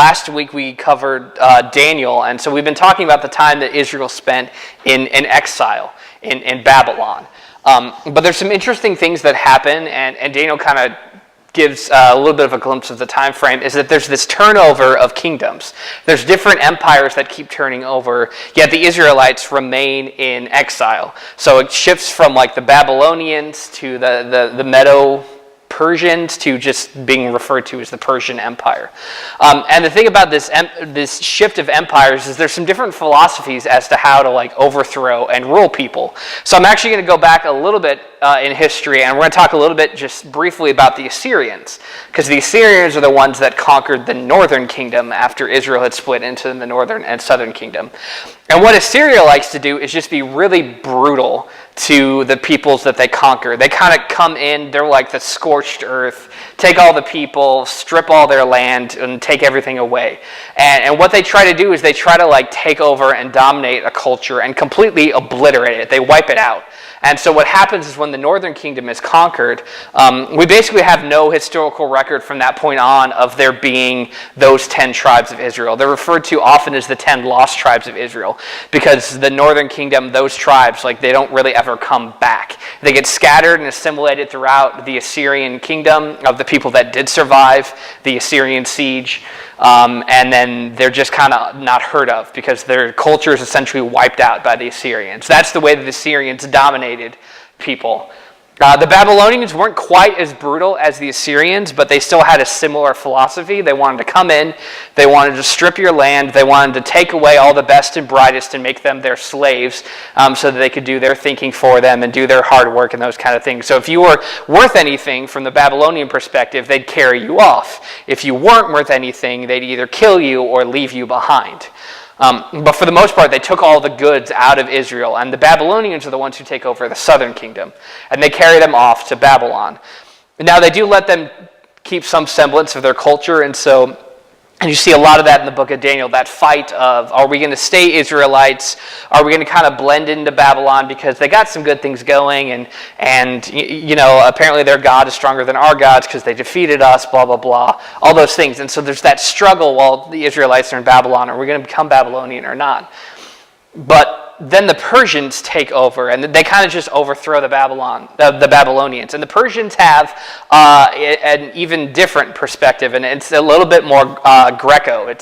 Last week we covered Daniel, and so we've been talking about the time that Israel spent in exile in Babylon. But there's some interesting things that happen, and Daniel kind of gives a little bit of a glimpse of the time frame, is that there's this turnover of kingdoms. There's different empires that keep turning over, yet the Israelites remain in exile. So it shifts from like the Babylonians to the Medo-Persians to just being referred to as the Persian Empire. And the thing about this shift of empires is there's some different philosophies as to how to like overthrow and rule people. So I'm actually going to go back a little bit in history, and we're going to talk a little bit just briefly about the Assyrians, because the Assyrians are the ones that conquered the northern kingdom after Israel had split into the northern and southern kingdom. And what Assyria likes to do is just be really brutal to the peoples that they conquer. They kind of come in, they're like the scorched earth, take all the people, strip all their land, and take everything away. And what they try to do is they try to like take over and dominate a culture and completely obliterate it. They wipe it out. And so what happens is when the northern kingdom is conquered, we basically have no historical record from that point on of there being those 10 tribes of Israel. They're referred to often as the 10 lost tribes of Israel, because the northern kingdom, those tribes, like they don't really ever come back. They get scattered and assimilated throughout the Assyrian kingdom of the people that did survive the Assyrian siege. And then they're just kind of not heard of because their culture is essentially wiped out by the Assyrians. That's the way that the Assyrians dominated people. The Babylonians weren't quite as brutal as the Assyrians, but they still had a similar philosophy. They wanted to come in, they wanted to strip your land, they wanted to take away all the best and brightest and make them their slaves, so that they could do their thinking for them and do their hard work and those kind of things. So if you were worth anything from the Babylonian perspective, they'd carry you off. If you weren't worth anything, they'd either kill you or leave you behind. But for the most part, they took all the goods out of Israel, and the Babylonians are the ones who take over the southern kingdom, and they carry them off to Babylon. Now, they do let them keep some semblance of their culture, and you see a lot of that in the book of Daniel, that fight of, are we going to stay Israelites? Are we going to kind of blend into Babylon because they got some good things going, and you know, apparently their God is stronger than our gods because they defeated us, blah, blah, blah, all those things. And so there's that struggle while the Israelites are in Babylon. Are we going to become Babylonian or not? But then the Persians take over, and they kind of just overthrow the Babylonians. And the Persians have an even different perspective, and it's a little bit more Greco.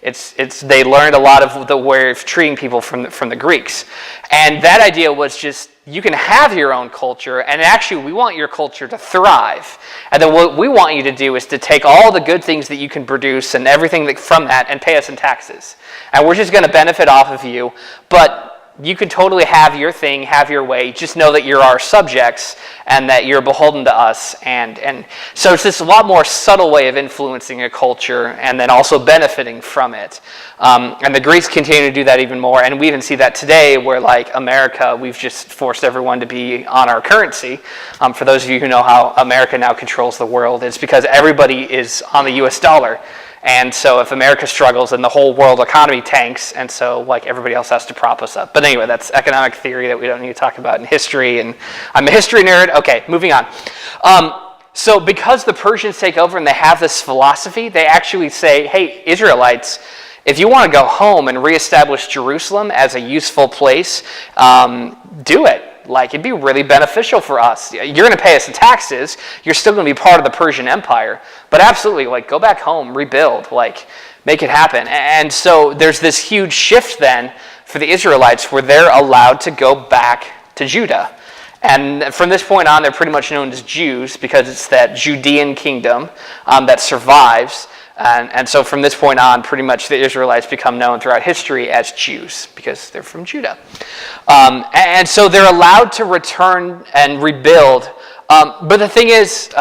They learned a lot of the way of treating people from the Greeks. And that idea was just, you can have your own culture, and actually we want your culture to thrive. And then what we want you to do is to take all the good things that you can produce and everything from that and pay us in taxes. And we're just going to benefit off of you, but you could totally have your thing, have your way. Just know that you're our subjects and that you're beholden to us. And so it's this a lot more subtle way of influencing a culture and then also benefiting from it. And the Greeks continue to do that even more. And we even see that today where, like America, we've just forced everyone to be on our currency. For those of you who know how America now controls the world, it's because everybody is on the US dollar. And so if America struggles, then the whole world economy tanks, and so like everybody else has to prop us up. But anyway, that's economic theory that we don't need to talk about in history, and I'm a history nerd. Okay, moving on. So because the Persians take over and they have this philosophy, they actually say, hey, Israelites, if you want to go home and reestablish Jerusalem as a useful place, do it. Like, it'd be really beneficial for us. You're going to pay us in taxes. You're still going to be part of the Persian Empire. But absolutely, like, go back home, rebuild, like, make it happen. And so there's this huge shift then for the Israelites where they're allowed to go back to Judah. And from this point on, they're pretty much known as Jews because it's that Judean kingdom that survives. And so from this point on, pretty much the Israelites become known throughout history as Jews because they're from Judah. And so they're allowed to return and rebuild. But the thing is,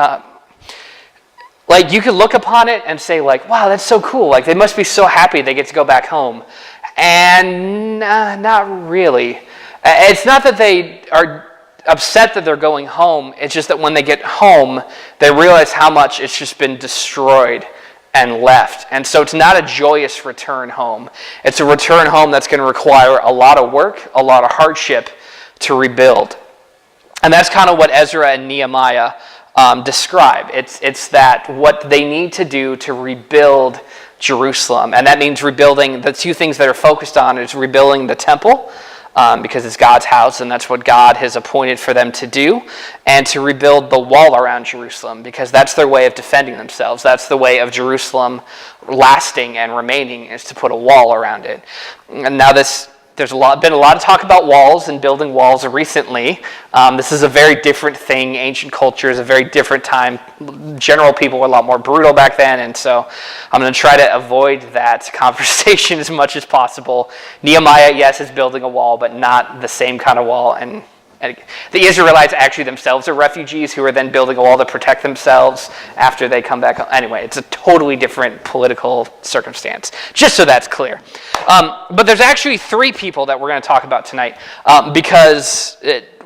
like, you could look upon it and say, like, wow, that's so cool. Like, they must be so happy they get to go back home. And not really. It's not that they are upset that they're going home. It's just that when they get home, they realize how much it's just been destroyed and left. And so it's not a joyous return home. It's a return home that's going to require a lot of work, a lot of hardship to rebuild. And that's kind of what Ezra and Nehemiah describe. It's that what they need to do to rebuild Jerusalem. And that means rebuilding. The two things that are focused on is rebuilding the temple, because it's God's house and that's what God has appointed for them to do, and to rebuild the wall around Jerusalem, because that's their way of defending themselves. That's the way of Jerusalem lasting and remaining, is to put a wall around it. And now there's been a lot of talk about walls and building walls recently. This is a very different thing. Ancient culture is a very different time. General people were a lot more brutal back then, and so I'm going to try to avoid that conversation as much as possible. Nehemiah, yes, is building a wall, but not the same kind of wall. And the Israelites actually themselves are refugees who are then building a wall to protect themselves after they come back. Anyway, it's a totally different political circumstance, just so that's clear. But there's actually three people that we're going to talk about tonight, because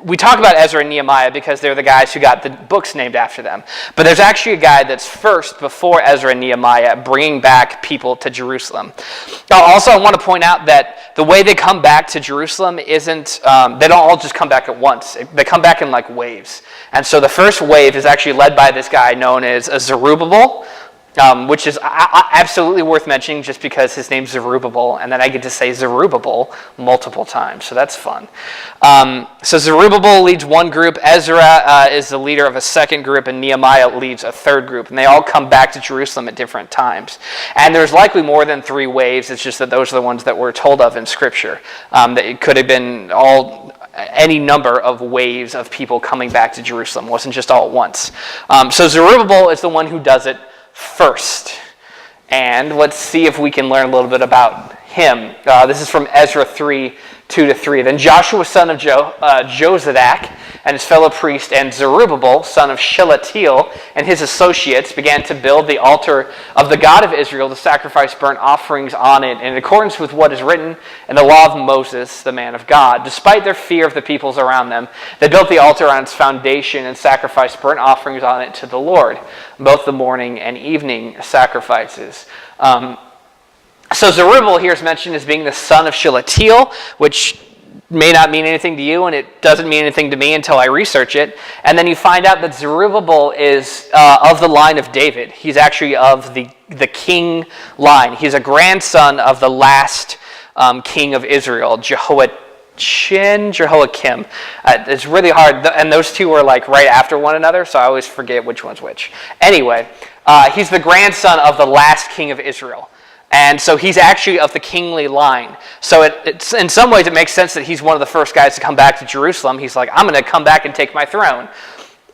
we talk about Ezra and Nehemiah because they're the guys who got the books named after them. But there's actually a guy that's first before Ezra and Nehemiah bringing back people to Jerusalem. Also, I want to point out that the way they come back to Jerusalem isn't, they don't all just come back at once. They come back in like waves. And so the first wave is actually led by this guy known as Zerubbabel, which is absolutely worth mentioning just because his name's Zerubbabel, and then I get to say Zerubbabel multiple times, so that's fun. So Zerubbabel leads one group, Ezra is the leader of a second group, and Nehemiah leads a third group, and they all come back to Jerusalem at different times. And there's likely more than three waves, it's just that those are the ones that we're told of in Scripture. That it could have been any number of waves of people coming back to Jerusalem. It wasn't just all at once. So Zerubbabel is the one who does it first. And let's see if we can learn a little bit about him. This is from Ezra 3, 2-3. Then Joshua, son of Jozadak, and his fellow priest, and Zerubbabel, son of Shealtiel, and his associates began to build the altar of the God of Israel to sacrifice burnt offerings on it, in accordance with what is written in the law of Moses, the man of God. Despite their fear of the peoples around them, they built the altar on its foundation and sacrificed burnt offerings on it to the Lord, both the morning and evening sacrifices. So Zerubbabel here is mentioned as being the son of Shealtiel, which may not mean anything to you, and it doesn't mean anything to me until I research it. And then you find out that Zerubbabel is of the line of David. He's actually of the king line. He's a grandson of the last king of Israel, Jehoiakim. It's really hard, and those two were like right after one another, so I always forget which one's which. Anyway, he's the grandson of the last king of Israel. And so he's actually of the kingly line. So it's in some ways it makes sense that he's one of the first guys to come back to Jerusalem. He's like, I'm going to come back and take my throne.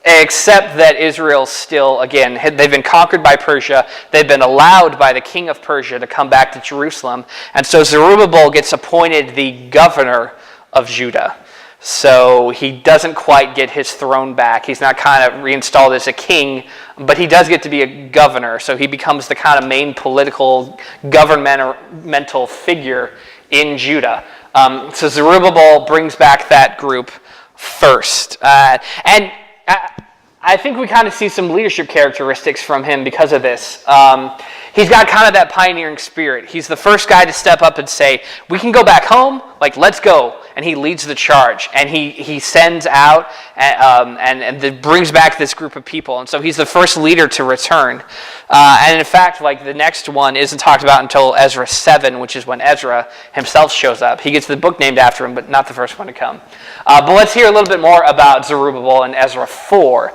Except that Israel still, again, they've been conquered by Persia. They've been allowed by the king of Persia to come back to Jerusalem. And so Zerubbabel gets appointed the governor of Judah. So he doesn't quite get his throne back. He's not kind of reinstalled as a king, but he does get to be a governor. So he becomes the kind of main political, governmental figure in Judah. So Zerubbabel brings back that group first. And I think we kind of see some leadership characteristics from him because of this. He's got kind of that pioneering spirit. He's the first guy to step up and say, we can go back home, like let's go. And he leads the charge. And he sends out and brings back this group of people. And so he's the first leader to return. And in fact, like the next one isn't talked about until Ezra 7, which is when Ezra himself shows up. He gets the book named after him, but not the first one to come. But let's hear a little bit more about Zerubbabel in Ezra 4.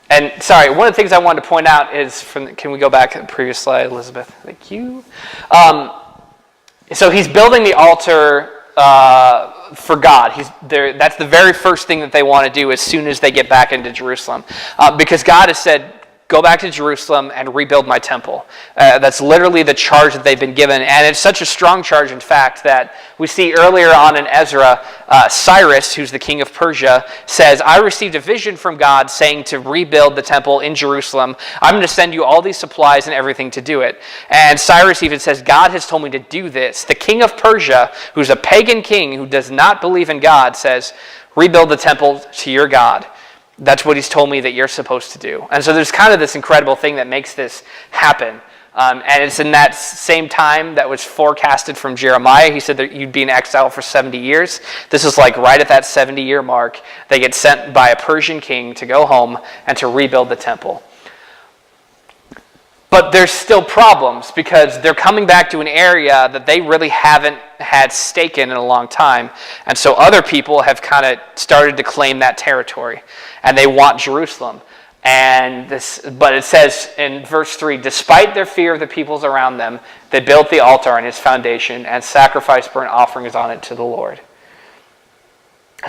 And sorry, one of the things I wanted to point out is can we go back to the previous slide, Elizabeth? Thank you. So he's building the altar for God. That's the very first thing that they want to do as soon as they get back into Jerusalem. Because God has said, go back to Jerusalem and rebuild my temple. That's literally the charge that they've been given. And it's such a strong charge, in fact, that we see earlier on in Ezra, Cyrus, who's the king of Persia, says, I received a vision from God saying to rebuild the temple in Jerusalem. I'm going to send you all these supplies and everything to do it. And Cyrus even says, God has told me to do this. The king of Persia, who's a pagan king who does not believe in God, says, rebuild the temple to your God. That's what he's told me that you're supposed to do. And so there's kind of this incredible thing that makes this happen. And it's in that same time that was forecasted from Jeremiah. He said that you'd be in exile for 70 years. This is like right at that 70-year mark. They get sent by a Persian king to go home and to rebuild the temple. But there's still problems because they're coming back to an area that they really haven't had stake in a long time. And so other people have kind of started to claim that territory, and they want Jerusalem. But it says in verse 3, despite their fear of the peoples around them, they built the altar on its foundation and sacrificed burnt offerings on it to the Lord.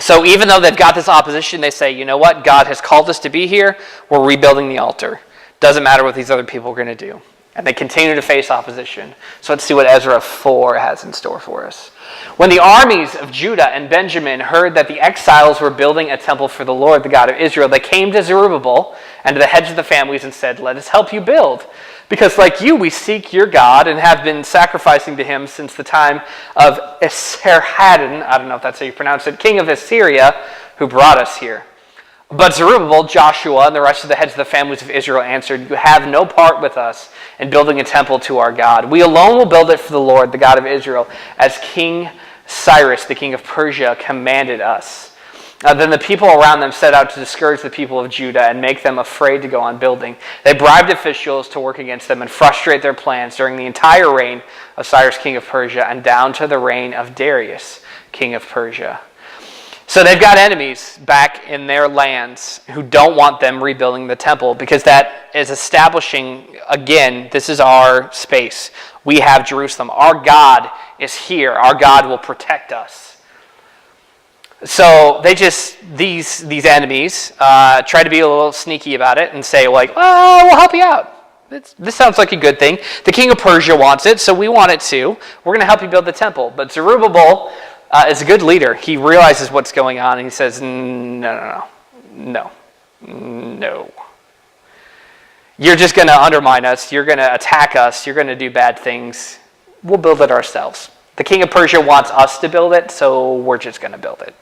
So even though they've got this opposition, they say, you know what? God has called us to be here. We're rebuilding the altar. Doesn't matter what these other people are going to do. And they continue to face opposition. So let's see what Ezra 4 has in store for us. When the armies of Judah and Benjamin heard that the exiles were building a temple for the Lord, the God of Israel, they came to Zerubbabel and to the heads of the families and said, let us help you build. Because like you, we seek your God and have been sacrificing to him since the time of Esarhaddon, I don't know if that's how you pronounce it, king of Assyria, who brought us here. But Zerubbabel, Joshua, and the rest of the heads of the families of Israel answered, you have no part with us in building a temple to our God. We alone will build it for the Lord, the God of Israel, as King Cyrus, the king of Persia, commanded us. Then the people around them set out to discourage the people of Judah and make them afraid to go on building. They bribed officials to work against them and frustrate their plans during the entire reign of Cyrus, king of Persia, and down to the reign of Darius, king of Persia. So they've got enemies back in their lands who don't want them rebuilding the temple because that is establishing, again, this is our space. We have Jerusalem. Our God is here. Our God will protect us. So these enemies try to be a little sneaky about it and say, like, well, we'll help you out. This sounds like a good thing. The king of Persia wants it, so we want it too. We're going to help you build the temple. But Zerubbabel is a good leader. He realizes what's going on, and he says, no. You're just going to undermine us. You're going to attack us. You're going to do bad things. We'll build it ourselves. The king of Persia wants us to build it, so we're just going to build it.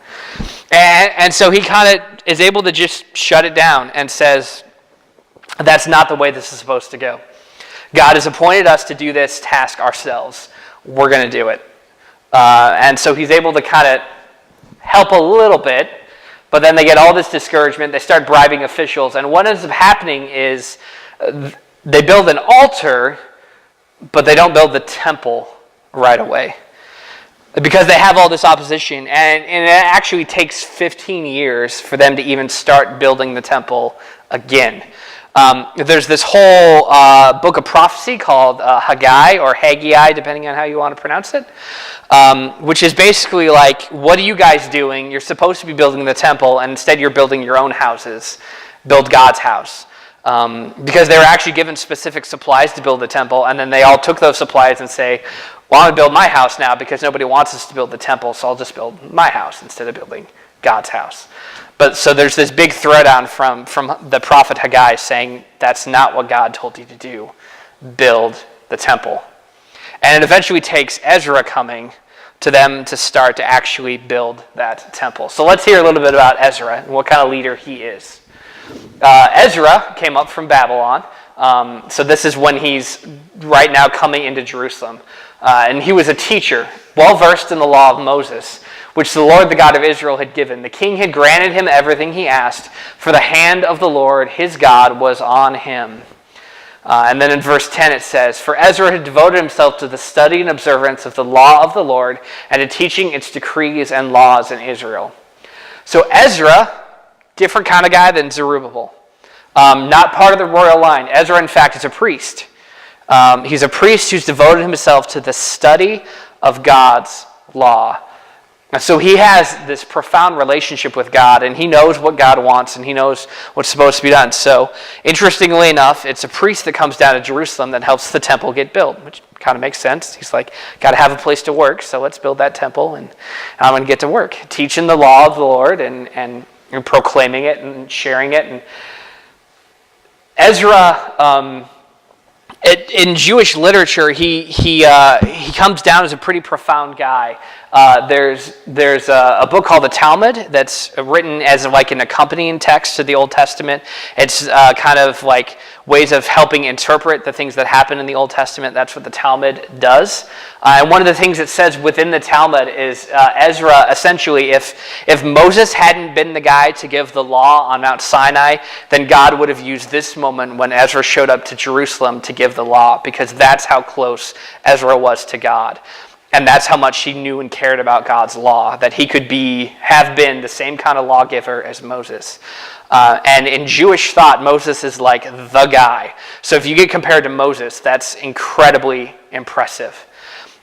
And so he kind of is able to just shut it down and says, that's not the way this is supposed to go. God has appointed us to do this task ourselves. We're going to do it. And so he's able to kind of help a little bit, but then they get all this discouragement. They start bribing officials. And what ends up happening is they build an altar, but they don't build the temple right away because they have all this opposition. And it actually takes 15 years for them to even start building the temple again. There's this whole book of prophecy called Haggai or Haggai, depending on how you want to pronounce it, which is basically like, what are you guys doing? You're supposed to be building the temple, and instead you're building your own houses. Build God's house. Because they were actually given specific supplies to build the temple, and then they all took those supplies and say, well, I'm going to build my house now because nobody wants us to build the temple, so I'll just build my house instead of building God's house. But so there's this big throwdown from the prophet Haggai saying that's not what God told you to do. Build the temple. And it eventually takes Ezra coming to them to start to actually build that temple. So let's hear a little bit about Ezra and what kind of leader he is. Ezra came up from Babylon. So this is when he's right now coming into Jerusalem. And he was a teacher, well versed in the law of Moses, which the Lord, the God of Israel, had given. The king had granted him everything he asked, for the hand of the Lord, his God, was on him. And then in verse 10 it says, for Ezra had devoted himself to the study and observance of the law of the Lord and to teaching its decrees and laws in Israel. So Ezra, different kind of guy than Zerubbabel. Not part of the royal line. Ezra, in fact, is a priest. He's a priest who's devoted himself to the study of God's law. And so he has this profound relationship with God, and he knows what God wants, and he knows what's supposed to be done. So, interestingly enough, it's a priest that comes down to Jerusalem that helps the temple get built, which kind of makes sense. He's like, got to have a place to work, so let's build that temple, and I'm going to get to work, teaching the law of the Lord and proclaiming it and sharing it. And Ezra, in Jewish literature, he comes down as a pretty profound guy. There's a book called the Talmud that's written as like an accompanying text to the Old Testament. It's kind of like ways of helping interpret the things that happen in the Old Testament. That's what the Talmud does. And one of the things it says within the Talmud is Ezra, essentially, if Moses hadn't been the guy to give the law on Mount Sinai, then God would have used this moment when Ezra showed up to Jerusalem to give the law, because that's how close Ezra was to God. And that's how much he knew and cared about God's law, that he could have been the same kind of lawgiver as Moses. And in Jewish thought, Moses is like the guy. So if you get compared to Moses, that's incredibly impressive.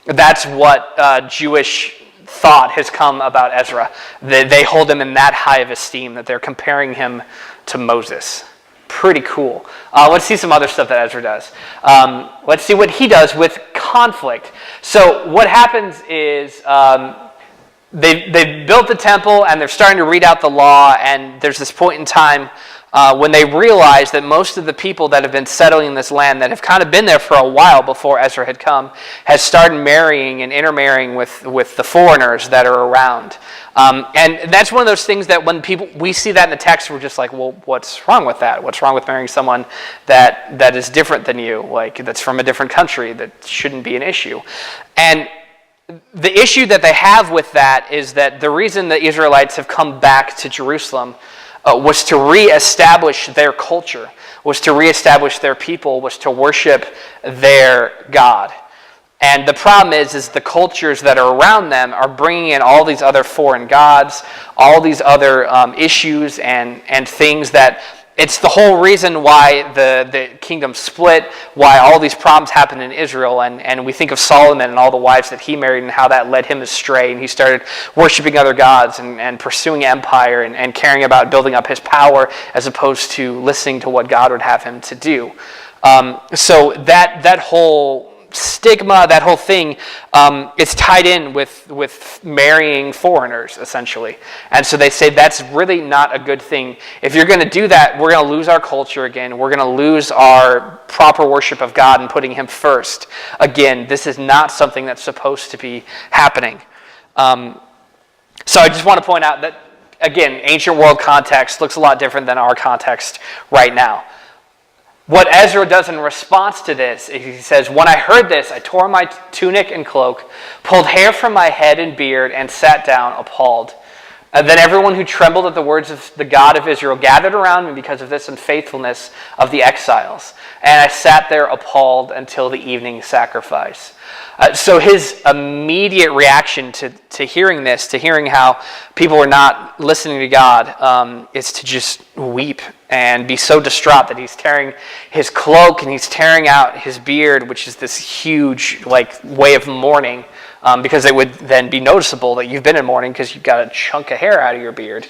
That's what Jewish thought has come about Ezra. They hold him in that high of esteem that they're comparing him to Moses. Pretty cool. Let's see some other stuff that Ezra does. Let's see what he does with conflict. So what happens is they've built the temple and they're starting to read out the law, and there's this point in time when they realize that most of the people that have been settling in this land, that have kind of been there for a while before Ezra had come, has started marrying and intermarrying with the foreigners that are around. And that's one of those things that when we see that in the text, we're just like, well, what's wrong with that? What's wrong with marrying someone that is different than you, like that's from a different country? That shouldn't be an issue. And the issue that they have with that is that the reason the Israelites have come back to Jerusalem was to reestablish their culture, was to reestablish their people, was to worship their God. And the problem is the cultures that are around them are bringing in all these other foreign gods, all these other issues and things that it's the whole reason why the kingdom split, why all these problems happened in Israel. And we think of Solomon and all the wives that he married and how that led him astray. And he started worshiping other gods and pursuing empire and caring about building up his power as opposed to listening to what God would have him to do. So that whole stigma, that whole thing, is tied in with marrying foreigners, essentially. And so they say that's really not a good thing. If you're going to do that, we're going to lose our culture again. We're going to lose our proper worship of God and putting him first. Again, this is not something that's supposed to be happening. So I just want to point out that, again, ancient world context looks a lot different than our context right now. What Ezra does in response to this, he says, when I heard this, I tore my tunic and cloak, pulled hair from my head and beard, and sat down appalled. Then everyone who trembled at the words of the God of Israel gathered around me because of this unfaithfulness of the exiles. And I sat there appalled until the evening sacrifice. So his immediate reaction to hearing this, to hearing how people were not listening to God, is to just weep and be so distraught that he's tearing his cloak and he's tearing out his beard, which is this huge way of mourning, because it would then be noticeable that you've been in mourning because you've got a chunk of hair out of your beard.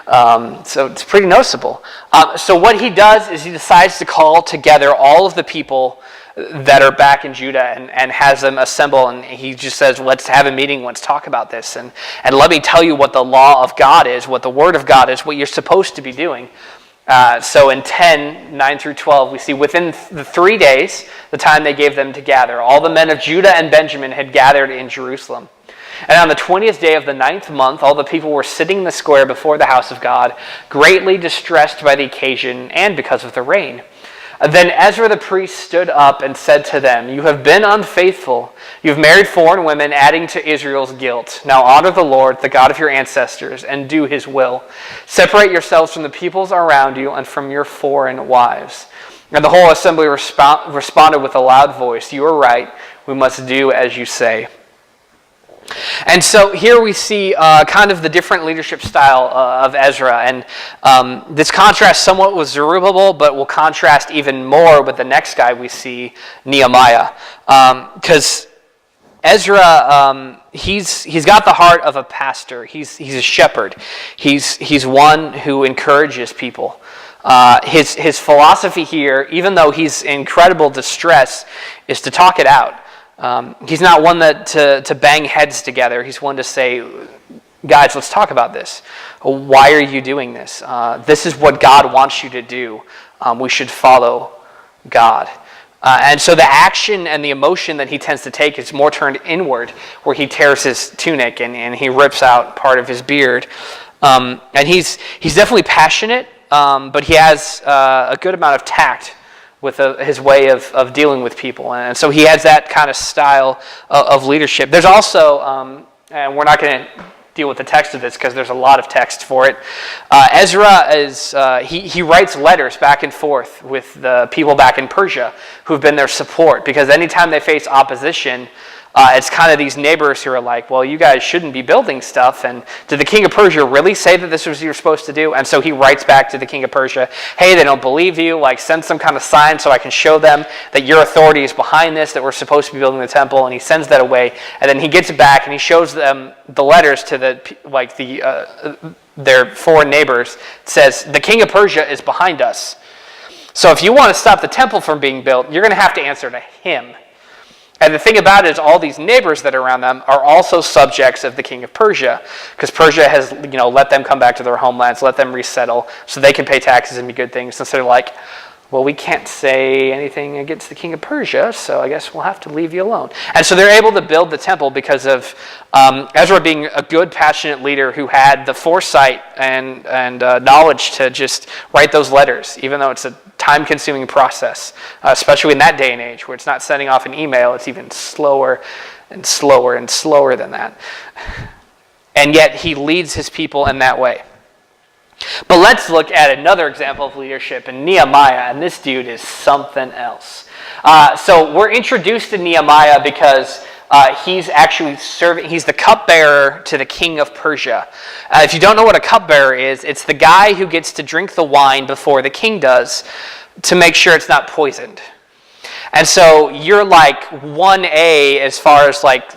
So it's pretty noticeable. So what he does is he decides to call together all of the people that are back in Judah and has them assemble, and he just says, let's have a meeting, let's talk about this, and let me tell you what the law of God is, what the word of God is, what you're supposed to be doing. So in 9 through 12, we see within the 3 days, the time they gave them to gather, all the men of Judah and Benjamin had gathered in Jerusalem. And on the 20th day of the 9th month, all the people were sitting in the square before the house of God, greatly distressed by the occasion and because of the rain. Then Ezra the priest stood up and said to them, you have been unfaithful. You have married foreign women, adding to Israel's guilt. Now honor the Lord, the God of your ancestors, and do his will. Separate yourselves from the peoples around you and from your foreign wives. And the whole assembly responded with a loud voice, you are right, we must do as you say. And so here we see kind of the different leadership style of Ezra. And this contrasts somewhat with Zerubbabel, but will contrast even more with the next guy we see, Nehemiah. Because Ezra, he's got the heart of a pastor. He's a shepherd. He's one who encourages people. His philosophy here, even though he's in incredible distress, is to talk it out. He's not one to bang heads together. He's one to say, guys, let's talk about this. Why are you doing this? This is what God wants you to do. We should follow God. And so the action and the emotion that he tends to take is more turned inward, where he tears his tunic and he rips out part of his beard. And he's definitely passionate, but he has a good amount of tact with his way of dealing with people. And so he has that kind of style of leadership. There's also, and we're not going to deal with the text of this because there's a lot of text for it. Ezra he writes letters back and forth with the people back in Persia who've been their support, because anytime they face opposition, it's kind of these neighbors who are like, well, you guys shouldn't be building stuff. And did the king of Persia really say that this was what you're supposed to do? And so he writes back to the king of Persia, hey, they don't believe you. Like, send some kind of sign so I can show them that your authority is behind this, that we're supposed to be building the temple. And he sends that away. And then he gets it back and he shows them the letters to their foreign neighbors. It says, the king of Persia is behind us. So if you want to stop the temple from being built, you're going to have to answer to him. And the thing about it is all these neighbors that are around them are also subjects of the king of Persia, because Persia has, let them come back to their homelands, let them resettle, so they can pay taxes and be good things. And so they're like, well, we can't say anything against the king of Persia, so I guess we'll have to leave you alone. And so they're able to build the temple because of Ezra being a good, passionate leader who had the foresight and knowledge to just write those letters, even though it's a time-consuming process, especially in that day and age where it's not sending off an email, it's even slower and slower and slower than that. And yet he leads his people in that way. But let's look at another example of leadership in Nehemiah, and this dude is something else. So we're introduced to Nehemiah because he's actually he's the cupbearer to the king of Persia. If you don't know what a cupbearer is, it's the guy who gets to drink the wine before the king does to make sure it's not poisoned. And so you're like 1A as far as like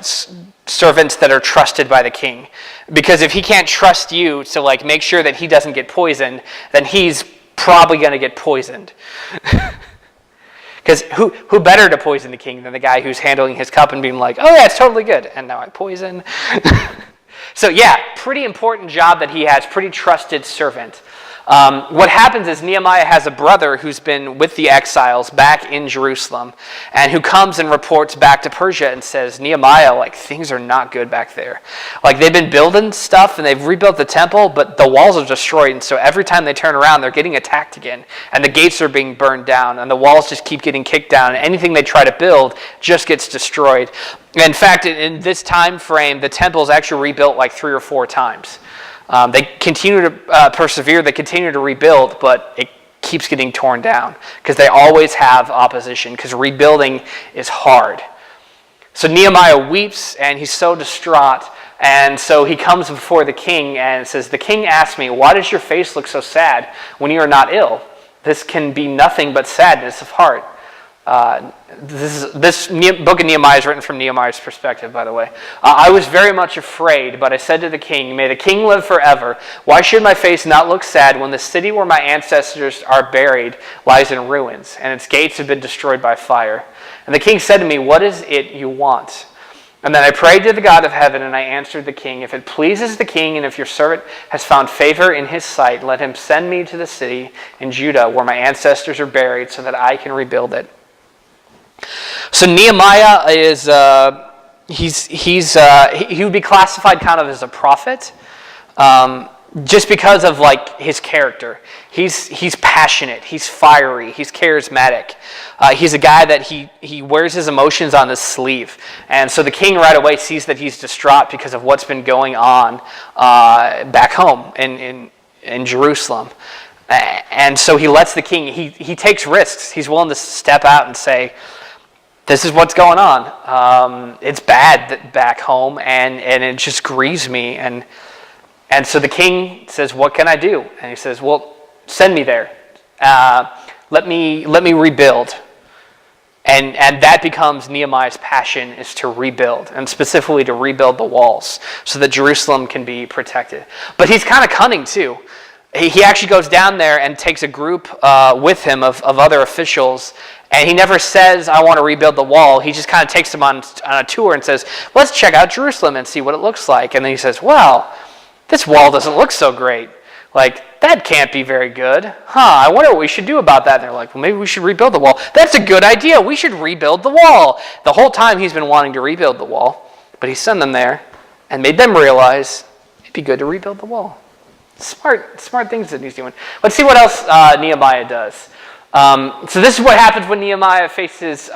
servants that are trusted by the king. Because if he can't trust you to like make sure that he doesn't get poisoned, then he's probably going to get poisoned. Because who better to poison the king than the guy who's handling his cup and being like, oh yeah, it's totally good, and now I poison. So yeah, pretty important job that he has, pretty trusted servant. What happens is Nehemiah has a brother who's been with the exiles back in Jerusalem, and who comes and reports back to Persia and says, Nehemiah, like, things are not good back there. Like, they've been building stuff and they've rebuilt the temple, but the walls are destroyed, and so every time they turn around, they're getting attacked again, and the gates are being burned down, and the walls just keep getting kicked down, and anything they try to build just gets destroyed. In fact, in this time frame, the temple is actually rebuilt like 3 or 4 times. They continue to persevere, they continue to rebuild, but it keeps getting torn down because they always have opposition, because rebuilding is hard. So Nehemiah weeps and he's so distraught, and so he comes before the king and says, the king asked me, why does your face look so sad when you are not ill? This can be nothing but sadness of heart. This book of Nehemiah is written from Nehemiah's perspective, by the way. I was very much afraid, but I said to the king, may the king live forever. Why should my face not look sad when the city where my ancestors are buried lies in ruins, and its gates have been destroyed by fire? And the king said to me, what is it you want? And then I prayed to the God of heaven, and I answered the king, if it pleases the king, and if your servant has found favor in his sight, let him send me to the city in Judah where my ancestors are buried, so that I can rebuild it. So Nehemiah is he would be classified kind of as a prophet, just because of like his character. He's passionate, he's fiery, he's charismatic. He's a guy that he wears his emotions on his sleeve, and so the king right away sees that he's distraught because of what's been going on back home in Jerusalem. And so he lets the king. He takes risks. He's willing to step out and say, this is what's going on. It's bad back home, and it just grieves me. And so the king says, what can I do? And he says, well, send me there. Let me rebuild. And that becomes Nehemiah's passion, is to rebuild, and specifically to rebuild the walls so that Jerusalem can be protected. But he's kind of cunning too. He actually goes down there and takes a group with him of other officials, and he never says, I want to rebuild the wall. He just kind of takes them on a tour and says, let's check out Jerusalem and see what it looks like. And then he says, well, this wall doesn't look so great. Like, that can't be very good. I wonder what we should do about that. And they're like, well, maybe we should rebuild the wall. That's a good idea. We should rebuild the wall. The whole time he's been wanting to rebuild the wall, but he sent them there and made them realize it'd be good to rebuild the wall. Smart things that he's doing. Let's see what else Nehemiah does. So this is what happens when Nehemiah faces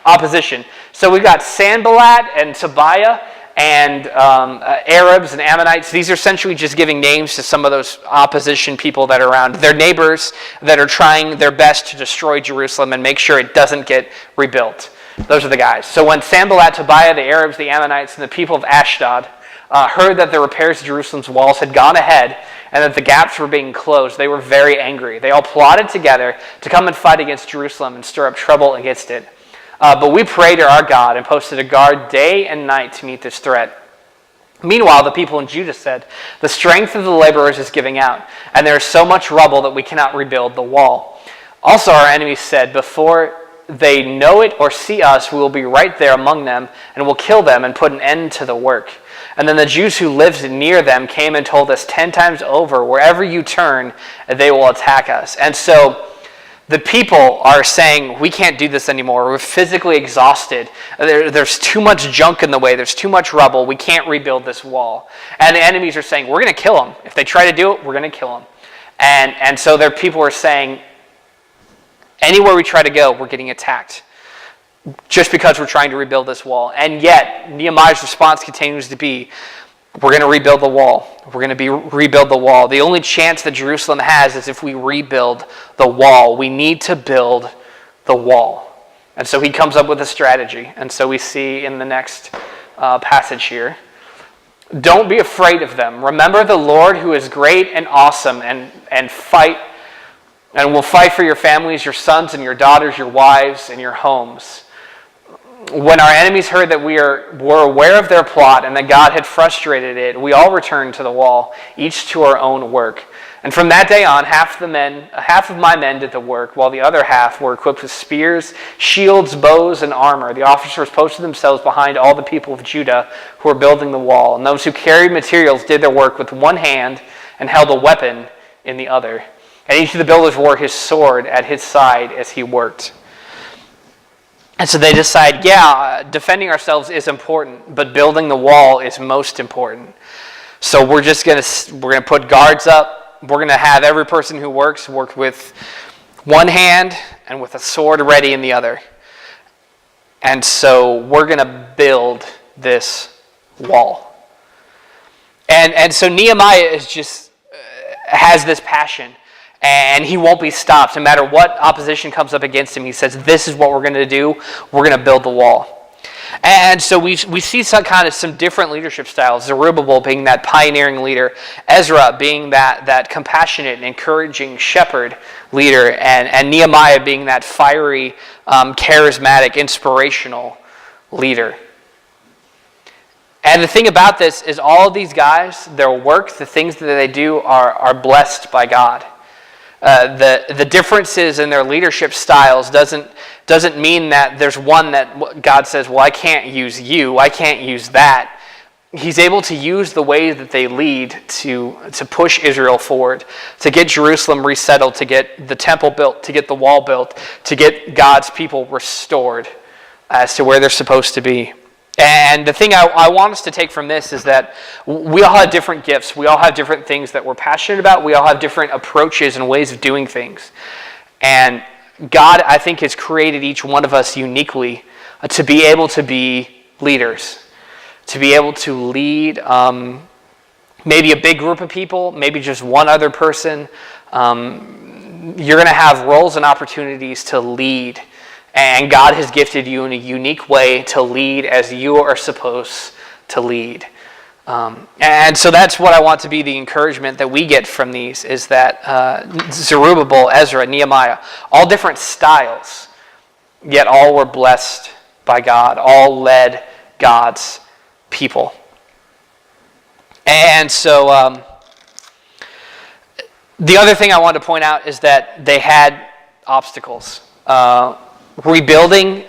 opposition. So we've got Sanballat and Tobiah and Arabs and Ammonites. These are essentially just giving names to some of those opposition people that are around. They're neighbors that are trying their best to destroy Jerusalem and make sure it doesn't get rebuilt. Those are the guys. So when Sanballat, Tobiah, the Arabs, the Ammonites, and the people of Ashdod heard that the repairs to Jerusalem's walls had gone ahead and that the gaps were being closed, they were very angry. They all plotted together to come and fight against Jerusalem and stir up trouble against it. But we prayed to our God and posted a guard day and night to meet this threat. Meanwhile, the people in Judah said, the strength of the laborers is giving out, and there is so much rubble that we cannot rebuild the wall. Also, our enemies said, before they know it or see us, we will be right there among them, and will kill them and put an end to the work. And then the Jews who lived near them came and told us 10 times over, wherever you turn, they will attack us. And so the people are saying, we can't do this anymore. We're physically exhausted. There's too much junk in the way. There's too much rubble. We can't rebuild this wall. And the enemies are saying, we're going to kill them. If they try to do it, we're going to kill them. And so their people are saying, anywhere we try to go, we're getting attacked. Just because we're trying to rebuild this wall. And yet, Nehemiah's response continues to be, we're going to rebuild the wall. We're going to rebuild the wall. The only chance that Jerusalem has is if we rebuild the wall. We need to build the wall. And so he comes up with a strategy. And so we see in the next passage here, don't be afraid of them. Remember the Lord who is great and awesome and fight and will fight for your families, your sons and your daughters, your wives and your homes. When our enemies heard that we were aware of their plot and that God had frustrated it, we all returned to the wall, each to our own work. And from that day on, half of my men did the work, while the other half were equipped with spears, shields, bows, and armor. The officers posted themselves behind all the people of Judah who were building the wall. And those who carried materials did their work with one hand and held a weapon in the other. And each of the builders wore his sword at his side as he worked. And so they decide, defending ourselves is important, but building the wall is most important. So we're going to put guards up. We're going to have every person who work with one hand and with a sword ready in the other. And so we're going to build this wall. And so Nehemiah has this passion. And he won't be stopped. No matter what opposition comes up against him, he says, this is what we're going to do. We're going to build the wall. And so we see some different leadership styles. Zerubbabel being that pioneering leader. Ezra being that compassionate and encouraging shepherd leader. And Nehemiah being that fiery, charismatic, inspirational leader. And the thing about this is all of these guys, their work, the things that they do are blessed by God. The differences in their leadership styles doesn't mean that there's one that God says, well, I can't use you, I can't use that. He's able to use the way that they lead to push Israel forward, to get Jerusalem resettled, to get the temple built, to get the wall built, to get God's people restored as to where they're supposed to be. And the thing I want us to take from this is that we all have different gifts. We all have different things that we're passionate about. We all have different approaches and ways of doing things. And God, I think, has created each one of us uniquely to be able to be leaders, to be able to lead maybe a big group of people, maybe just one other person. You're going to have roles and opportunities to lead. And God has gifted you in a unique way to lead as you are supposed to lead. And so that's what I want to be the encouragement that we get from these, is that Zerubbabel, Ezra, Nehemiah, all different styles, yet all were blessed by God, all led God's people. And so the other thing I want to point out is that they had obstacles. Rebuilding,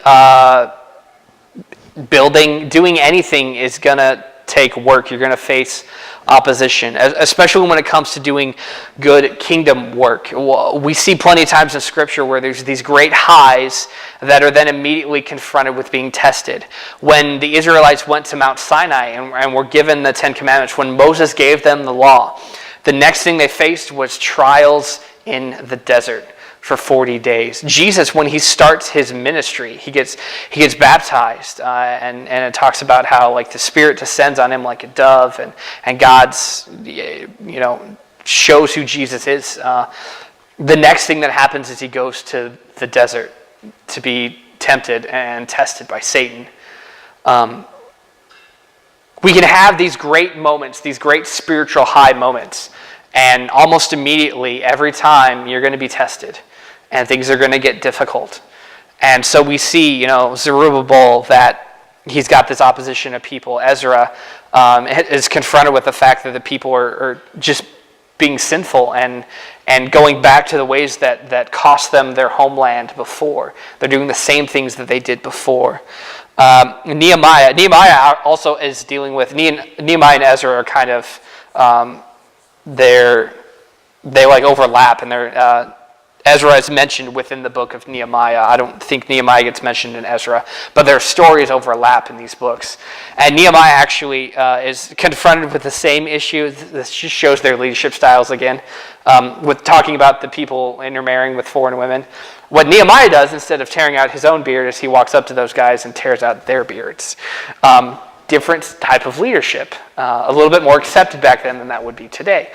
building, doing anything is going to take work. You're going to face opposition, especially when it comes to doing good kingdom work. We see plenty of times in Scripture where there's these great highs that are then immediately confronted with being tested. When the Israelites went to Mount Sinai and were given the Ten Commandments, when Moses gave them the law, the next thing they faced was trials in the desert for 40 days. Jesus, when he starts his ministry, he gets baptized, and it talks about how like the Spirit descends on him like a dove, and God's shows who Jesus is. The next thing that happens is he goes to the desert to be tempted and tested by Satan. We can have these great moments, these great spiritual high moments, and almost immediately, every time, you're going to be tested. And things are going to get difficult. And so we see, Zerubbabel, that he's got this opposition of people. Ezra is confronted with the fact that the people are just being sinful and going back to the ways that cost them their homeland before. They're doing the same things that they did before. Nehemiah also is dealing with, Nehemiah and Ezra are kind of, they overlap, and they're... Ezra is mentioned within the book of Nehemiah. I don't think Nehemiah gets mentioned in Ezra, but their stories overlap in these books. And Nehemiah actually is confronted with the same issue. This just shows their leadership styles again, with talking about the people intermarrying with foreign women. What Nehemiah does, instead of tearing out his own beard, is he walks up to those guys and tears out their beards. Different type of leadership. A little bit more accepted back then than that would be today.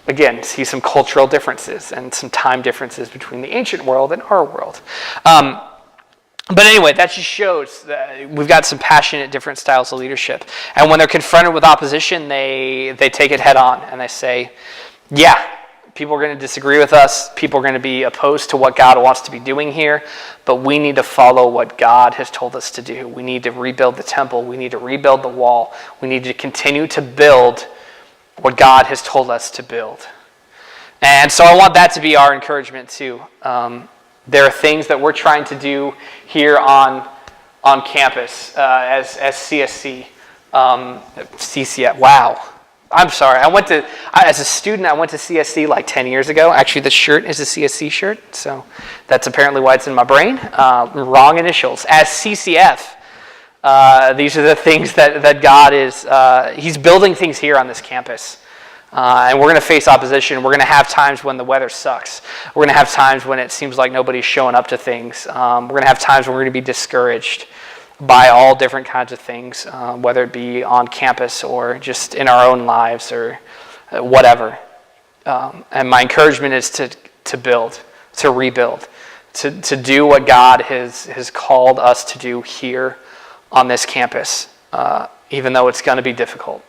Again, see some cultural differences and some time differences between the ancient world and our world. But anyway, that just shows that we've got some passionate, different styles of leadership. And when they're confronted with opposition, they take it head on and they say, yeah, people are going to disagree with us. People are going to be opposed to what God wants to be doing here. But we need to follow what God has told us to do. We need to rebuild the temple. We need to rebuild the wall. We need to continue to build what God has told us to build. And so I want that to be our encouragement too. There are things that we're trying to do here on campus as CSC. CCF. Wow. I'm sorry. As a student, I went to CSC like 10 years ago. Actually, this shirt is a CSC shirt, so that's apparently why it's in my brain. Wrong initials. As CCF. These are the things that God is, he's building things here on this campus. And we're going to face opposition. We're going to have times when the weather sucks. We're going to have times when it seems like nobody's showing up to things. We're going to have times when we're going to be discouraged by all different kinds of things, whether it be on campus or just in our own lives or whatever. And my encouragement is to build, to rebuild, to do what God has called us to do here on this campus, even though it's going to be difficult.